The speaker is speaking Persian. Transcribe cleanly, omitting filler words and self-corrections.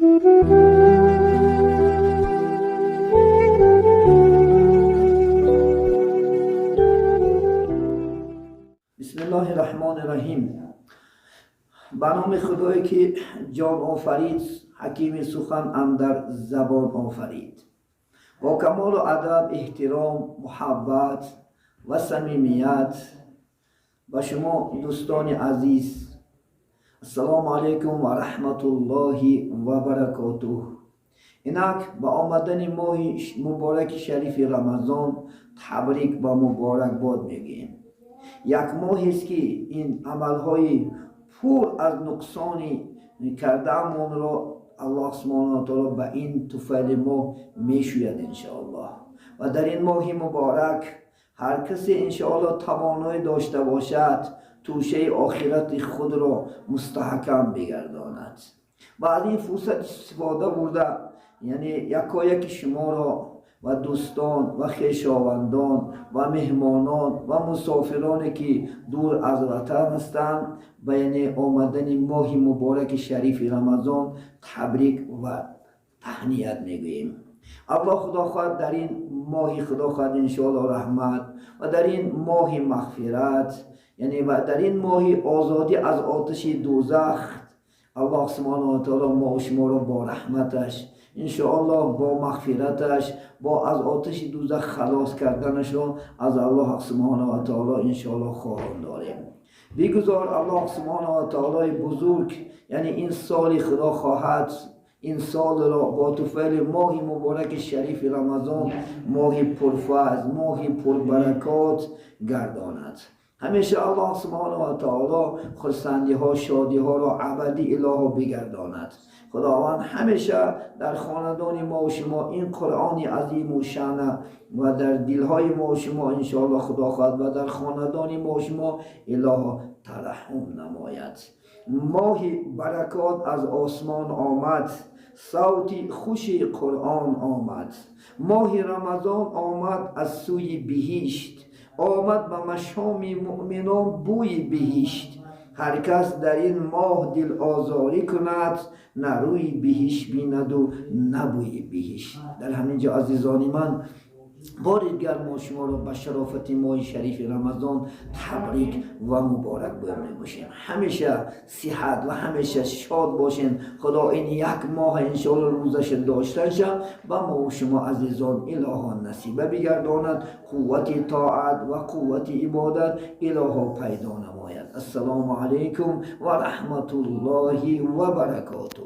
بسم الله الرحمن الرحیم. به نام خدایی که جان آفرید، حکیم سخن اندر زبان آفرید. با کمال و ادب، احترام، محبت و صمیمیت به شما دوستان عزیز، السلام علیکم و رحمت الله و برکاته. اینک با آمدن ماه مبارک شریف رمضان تبریک و مبارک باد میگیم. یک ماهی است که این عملهای پر از نقصانی کرده‌مان را الله سبحانه و تعالی به این طفیل ماه میشوید انشاءالله. و در این ماه مبارک هر کسی انشاءالله توانایی داشته باشد توشه آخرت خود را مستحکم بگرداند و از این فرصت استفاده برده، یعنی یکایک شما را و دوستان و خویشاوندان و مهمانان و مسافرانی که دور از وطن هستند بین آمدن ماه مبارک شریف رمضان تبریک و تهنیت میگوییم. الله خدا خواهد در این ماه خدا خواهد انشاءالله رحمت و در این ماه مغفرت، یعنی و در این ماه آزادی از آتش دوزخ، الله سبحانه و تعالی ما و شما را با رحمتش انشاءالله با مغفرتش با از آتش دوزخ خلاص کردنشون از الله سبحانه و تعالی انشاءالله خواهان داریم. بگذار الله سبحانه و تعالی بزرگ، یعنی این سال خدا خواهد این سال را با طفیل ماه مبارک شریف رمضان ماه پرفضل، ماه پربرکات گرداند. همیشه الله سبحانه و تعالی خرسندی ها، شادی ها را ابدی اله بگرداند. خداوند همیشه در خاندان ما و شما این قرآن عظیم و شأن و در دلهای ما و شما انشاءالله خدا خواهد و در خاندان ما و شما اله ترحم نماید. ماه برکات از آسمان آمد، صوتی خوش قرآن آمد. ماه رمضان آمد از سوی بهشت، آمد به مشام مؤمنان بوی بهشت. هر کس در این ماه دل آزاری کند، نه روی بهشت بیند و نه بوی بهشت. در همینجا عزیزان من بار دیگر ما شما را به شرافت ماه شریف رمضان تبریک و مبارک باشیم. همیشه صحت و همیشه شاد باشین. خدا این یک ماه انشاءالله روزش داشته شد و ما و شما عزیزان اله نصیبه بگرداند، قوت طاعت و قوت عبادت اله پیدا نماید. السلام علیکم و رحمت الله و برکاته.